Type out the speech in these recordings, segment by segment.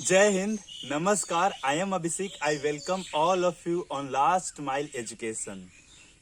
Jai Hind, Namaskar, I am Abhishek. I welcome all of you on Last Mile Education.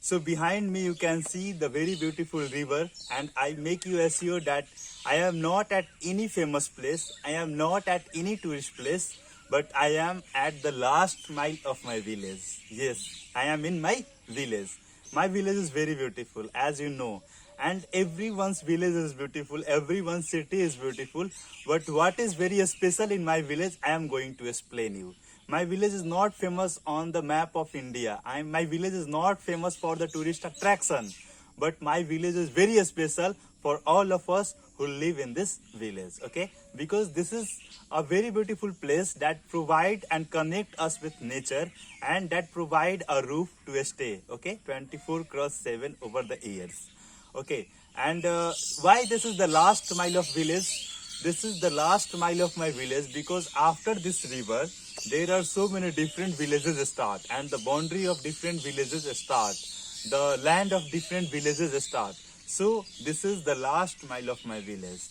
So behind me you can see the very beautiful river and I make you assure that I am not at any famous place, I am not at any tourist place, but I am at the last mile of my village. Yes, I am in my village. My village is very beautiful, as you know, and everyone's village is beautiful, everyone's city is beautiful. But what is very special in my village, I am going to explain you. My village is not famous on the map of India. My village is not famous for the tourist attraction, but my village is very special for all of us who live in this village. Okay, because this is a very beautiful place that provide and connect us with nature and that provide a roof to stay. Okay, 24/7 over the years. Okay, and why this is the last mile of village? This is the last mile of my village because after this river there are so many different villages start and the boundary of different villages start, the land of different villages start. So this is the last mile of my village,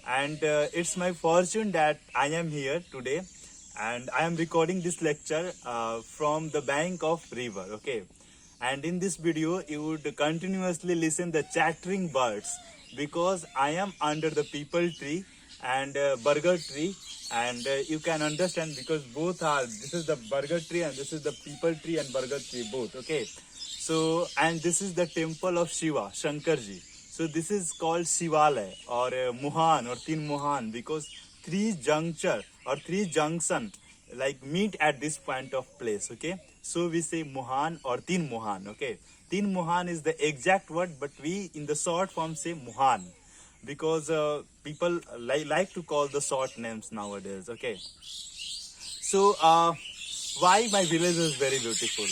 and it's my fortune that I am here today and I am recording this lecture from the bank of river. Okay, and in this video you would continuously listen the chattering birds because I am under the people tree and burger tree, and you can understand because both are, this is the burger tree and this is the people tree and burger tree both. Okay, so and this is the temple of Shiva Shankarji. So this is called Shivalaya or Muhan or Tin Muhan because three juncture or three junction like meet at this point of place. Okay, so we say Muhan or Tin Muhan. Okay, Tin Muhan is the exact word, but we in the short form say Muhan because people like to call the short names nowadays. Okay, so why my village is very beautiful?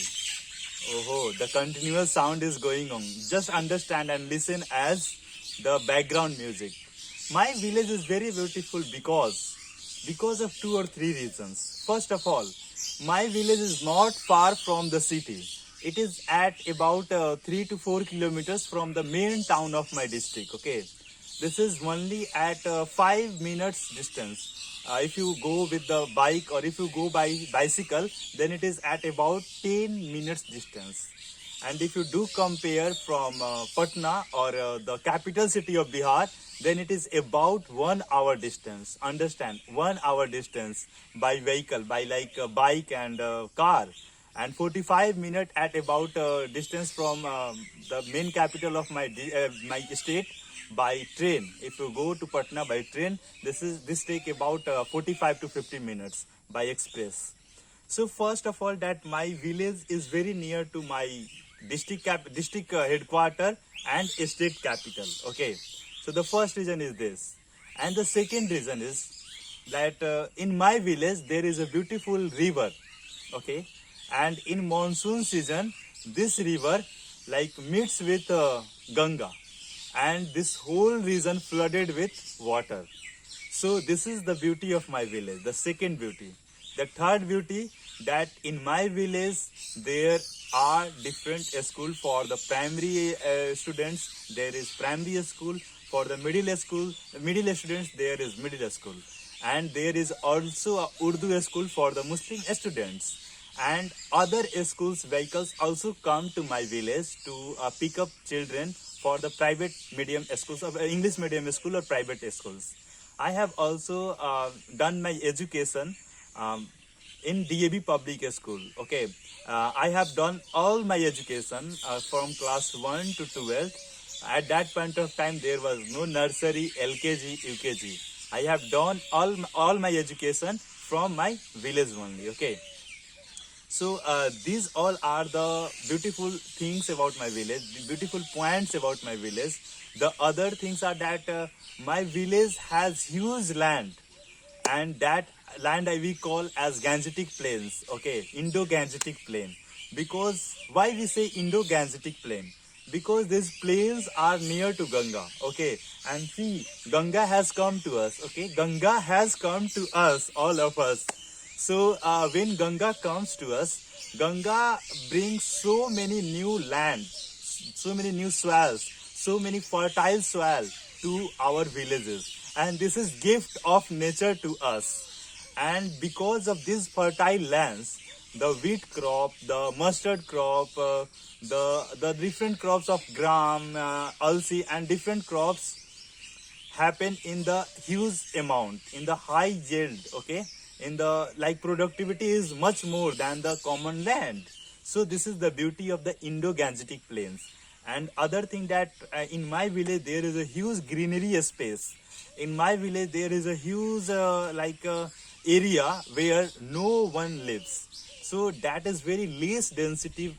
Oh, the continuous sound is going on. Just understand and listen as the background music. My village is very beautiful because of two or three reasons. First of all, my village is not far from the city. It is at about 3 to 4 kilometers from the main town of my district. Okay, this is only at 5 minutes distance. If you go with the bike or if you go by bicycle, then it is at about 10 minutes distance. And if you do compare from Patna or the capital city of Bihar, then it is about 1 hour distance. Understand, 1 hour distance by vehicle, by like a bike and car, and 45 minutes at about distance from the main capital of my state by train. If you go to Patna by train, this take about 45 to 50 minutes by express. So first of all, that my village is very near to my district headquarter and state capital. Okay, so the first reason is this, and the second reason is that in my village there is a beautiful river. Okay, and in monsoon season this river like meets with Ganga, and this whole region flooded with water. So this is the beauty of my village, the second beauty. The third beauty, that in my village there are different school for the primary students. There is primary school for the middle students. There is middle school, and there is also a Urdu school for the Muslim students. And other schools vehicles also come to my village to pick up children for the private medium schools of English medium school or private schools. I have also done my education in DAB public school. Okay, I have done all my education from class 1 to 12. At that point of time, there was no nursery, LKG, UKG. I have done all my education from my village only. Okay. So these all are the beautiful things about my village, the beautiful points about my village. The other things are that my village has huge land, and that land we call as Gangetic Plains. Okay, Indo-Gangetic Plain. Because why we say Indo-Gangetic Plain? Because these plains are near to Ganga. Okay, and see, Ganga has come to us. Okay, Ganga has come to us, all of us. So when Ganga comes to us, Ganga brings so many new land, so many new soils, so many fertile soil to our villages, and this is gift of nature to us. And because of these fertile lands, the wheat crop, the mustard crop, the different crops of gram, ulsi, and different crops happen in the huge amount, in the high yield, okay, in the like productivity is much more than the common land. So this is the beauty of the Indo-Gangetic plains. And other thing that in my village there is a huge greenery space. In my village there is a huge area where no one lives. So that is very less density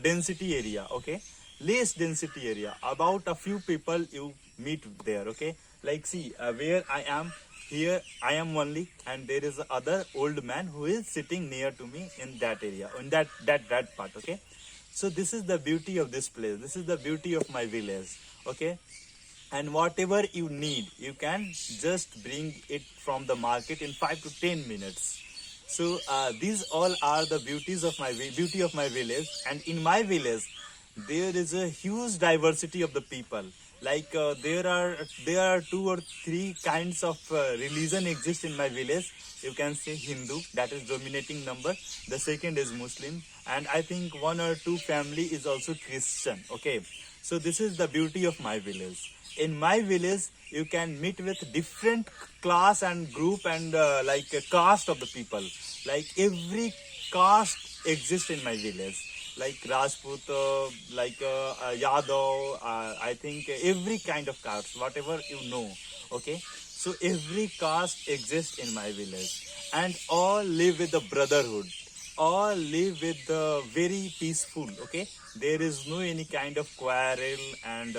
density area, okay, less density area, about a few people you meet there, okay. Like see, where I am, here I am only, and there is a other old man who is sitting near to me in that area, in that part, okay. So this is the beauty of this place, this is the beauty of my village, okay. And whatever you need, you can just bring it from the market in 5 to 10 minutes. So these all are the beauties of my beauty of my village. And in my village there is a huge diversity of the people. Like there are 2 or 3 kinds of religion exist in my village. You can say Hindu, that is dominating number. The second is Muslim, and I think 1 or 2 family is also Christian, okay. So this is the beauty of my village. In my village you can meet with different class and group and caste of the people. Like every caste exists in my village, like Rajput, Yadav, I think every kind of caste, whatever you know, okay. So every caste exists in my village, and all live with the brotherhood, all live with the very peaceful, okay. There is no any kind of quarrel and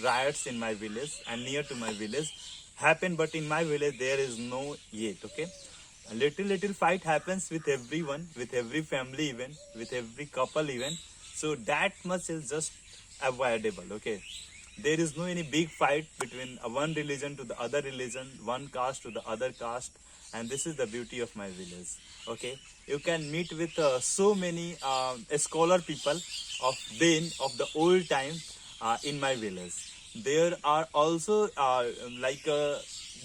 riots in my village and near to my village happen, but in my village there is no yet, okay. A little fight happens with everyone, with every family even, with every couple even. So that much is just avoidable, okay. There is no any big fight between one religion to the other religion, one caste to the other caste, and this is the beauty of my village, okay. You can meet with so many scholar people of the old time in my village. There are also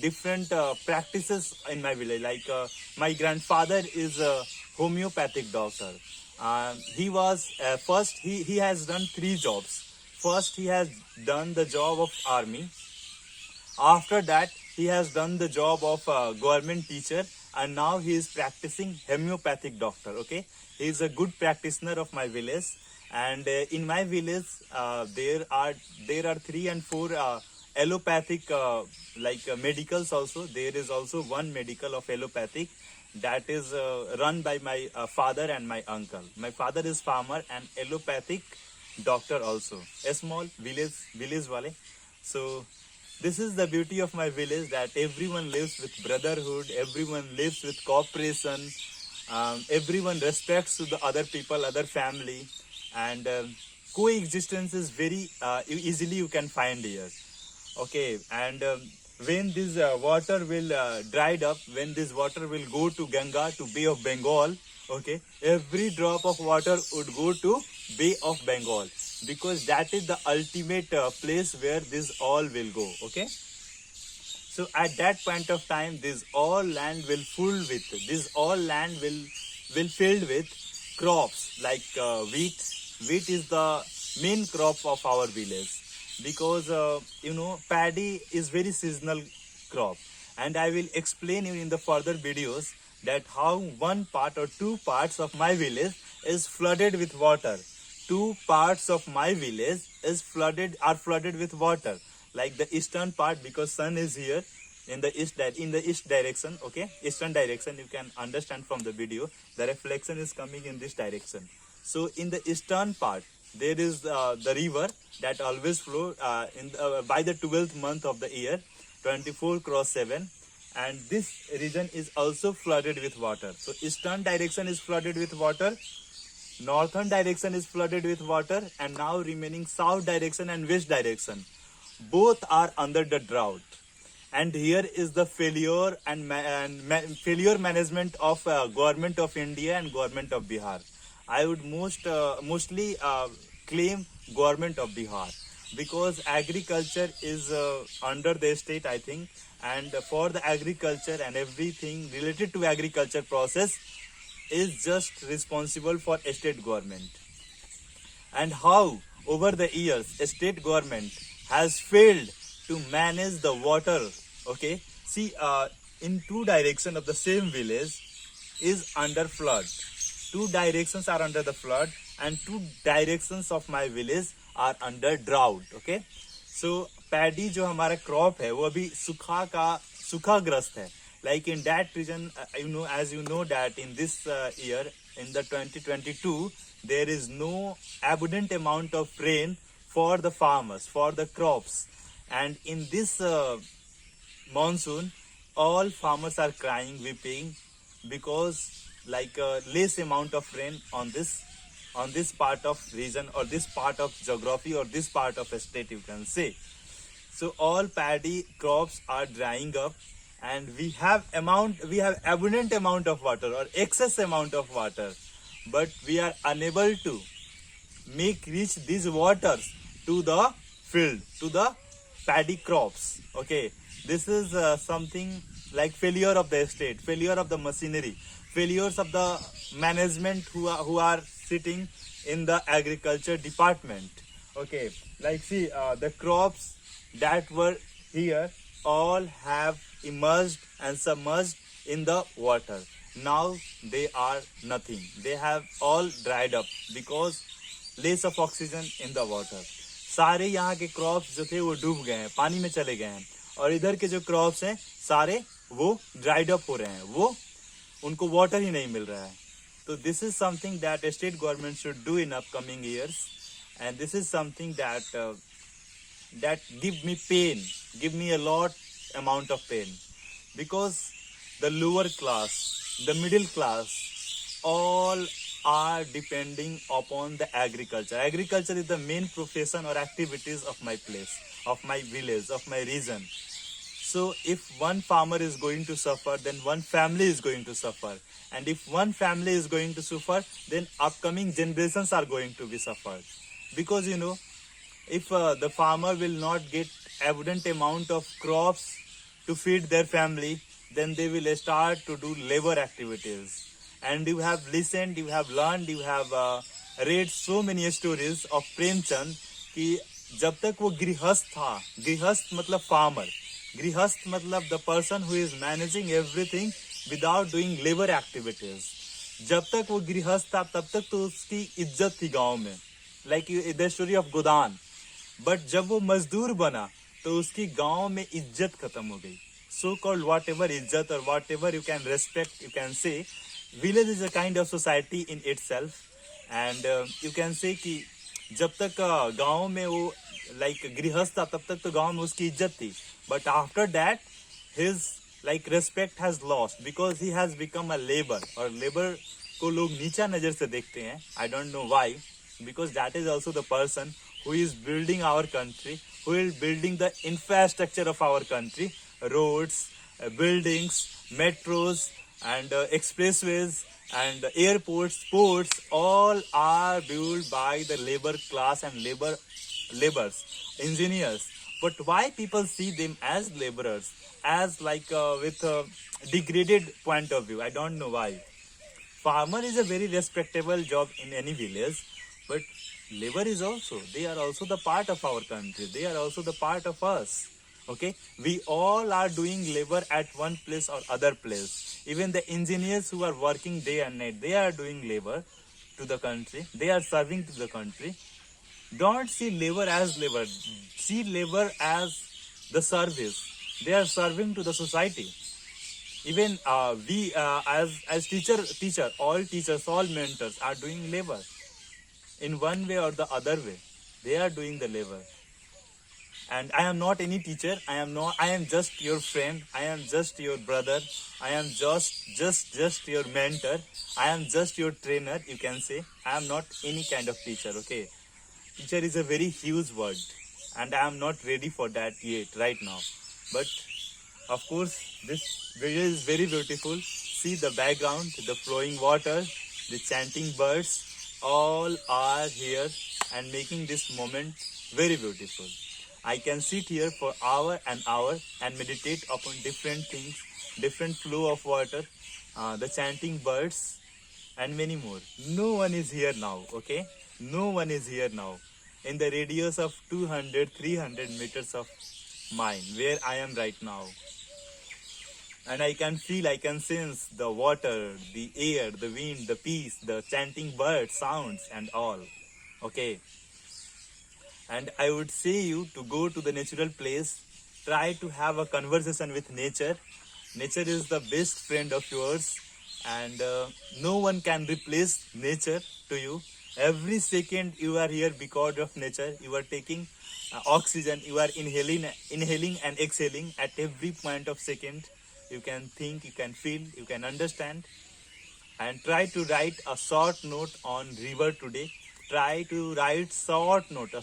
different practices in my village. Like my grandfather is a homeopathic doctor. He was first he has done 3 jobs. First he has done the job of army. After that he has done the job of government teacher, and now he is practicing homeopathic doctor, okay. He is a good practitioner of my village. And in my village there are 3 and 4 allopathic medicals also. There is also one medical of allopathic that is run by my father and my uncle. My father is farmer and allopathic doctor also, a small village wale. So this is the beauty of my village, that everyone lives with brotherhood, everyone lives with cooperation, everyone respects to the other people, other family, and coexistence is very easily you can find here, okay. And when this water will dried up, when this water will go to Ganga, to Bay of Bengal, okay, every drop of water would go to Bay of Bengal, because that is the ultimate place where this all will go, okay. So at that point of time, this all land will filled with crops like wheat. Wheat is the main crop of our village, because paddy is very seasonal crop, and I will explain you in the further videos that how 1 part or 2 parts of my village is flooded with water. 2 parts of my village are flooded with water, like the eastern part, because sun is here in the east direction, okay, eastern direction. You can understand from the video, the reflection is coming in this direction. So in the eastern part there is the river that always flow by the 12th month of the year, 24/7, and this region is also flooded with water. So eastern direction is flooded with water, northern direction is flooded with water, and now remaining south direction and west direction, both are under the drought. And here is the failure failure management of government of India and government of Bihar. I would mostly claim government of Bihar. because agriculture is under the state, I think, and for the agriculture and everything related to agriculture process is just responsible for state government. And how over the years state government has failed to manage the water. Okay, see, in two direction of the same village is under flood. Two directions are under the flood and two directions of my village are under drought. Okay, so paddy जो हमारा crop है वो अभी सूखाग्रस्त है. Like in that region, as you know that in this year, in the 2022, there is no abundant amount of rain for the farmers, for the crops. And in this monsoon, all farmers are crying, weeping, because like less amount of rain on this part of region or this part of geography or this part of a state, you can say. So all paddy crops are drying up, and we have abundant amount of water or excess amount of water, but we are unable to make reach these waters to the field, to the paddy crops. Okay, this is something like failure of the state, failure of the machinery, failures of the management who are sitting in the agriculture department. Okay, like see, the crops that were here all have immersed and submerged in the water. Now they are nothing. They have all dried up because less of oxygen in the water. सारे यहाँ के crops जो थे वो डूब गए हैं, पानी में चले गए हैं, और इधर के जो क्रॉप्स हैं सारे वो ड्राइड अप हो रहे हैं, वो उनको वाटर ही नहीं मिल रहा है. तो this is something that state government should do in upcoming years, and this is something that give me a lot amount of pain, because the lower class, the middle class, all are depending upon the agriculture. Agriculture is the main profession or activities of my place, of my village, of my region. So if one farmer is going to suffer, then one family is going to suffer, and if one family is going to suffer, then upcoming generations are going to be suffered. Because if the farmer will not get abundant amount of crops to feed their family, then they will start to do labor activities. And you have listened, you have learned, you have read so many stories of Premchand कि जब तक वो गृहस्थ था, गृहस्थ मतलब farmer, गृहस्थ मतलब the person who is managing everything without doing labor activities. जब तक वो गृहस्थ था तब तक तो उसकी इज्जत थी गांव में, like the story of Godan. But जब वो मजदूर बना तो उसकी गांव में इज्जत खत्म हो गई. सो कॉल्ड वॉट एवर इज्जत और what ever you can respect, you can say village is a kind of society in itself. And you can say कि जब तक गांव में वो लाइक गृहस्थ था तब तक तो गांव में उसकी इज्जत थी, but after that his like respect has lost because he has become a labour. और लेबर को लोग नीचा नजर से देखते हैं. I don't know why, because that is also the person who is building our country, who is building the infrastructure of our country, roads, buildings, metros, and expressways, and airports, ports, all are built by the labor class and laborers, engineers. But why people see them as laborers, as like with a degraded point of view? I don't know why. Farmer is a very respectable job in any village, but labor is also, they are also the part of our country. They are also the part of us. Okay, we all are doing labor at one place or other place. Even the engineers who are working day and night, they are doing labor to the country. They are serving to the country. Don't see labor as labor. See labor as the service. They are serving to the society. Even we as teacher, all teachers, all mentors are doing labor. In one way or the other way, they are doing the labor. And I am not any teacher. I am just your friend. I am just your brother. I am just your mentor. I am just your trainer, you can say. I am not any kind of teacher, okay? Teacher is a very huge word, and I am not ready for that yet, right now. But of course, this video is very beautiful. See the background, the flowing water, the chanting birds, all are here and making this moment very beautiful. I can sit here for hour and hour and meditate upon different things, different flow of water, the chanting birds, and many more. No one is here now, okay? No one is here now. In the radius of 200, 300 meters of mine, where I am right now. And I can feel, I can sense the water, the air, the wind, the peace, the chanting bird sounds and all. Okay. And I would say you to go to the natural place, try to have a conversation with nature. Nature is the best friend of yours, and no one can replace nature to you. Every second you are here because of nature. You are taking oxygen, you are inhaling and exhaling at every point of second. You can think, you can feel, you can understand. And try to write a short note on river today. Try to write a short note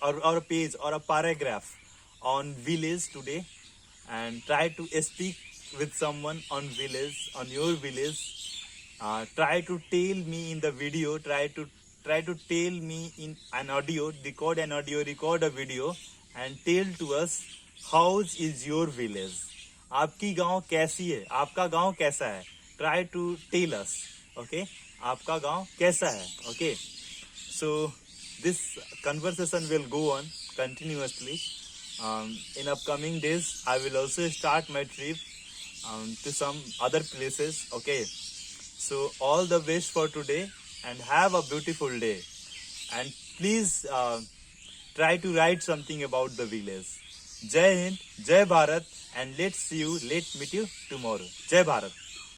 or a page or a paragraph on village today, and try to speak with someone on village, on your village. Try to tell me in the video, try to tell me in an audio, record an audio, record a video, and tell to us how is your village. आपकी गांव कैसी है, आपका गांव कैसा है. Try to tell us, okay, आपका गांव कैसा है. Okay, so this conversation will go on continuously. In upcoming days I will also start my trip to some other places. Okay, so all the best for today and have a beautiful day, and please try to write something about the village. Jai Hind, Jai Bharat, and let's meet you tomorrow. Jai Bharat.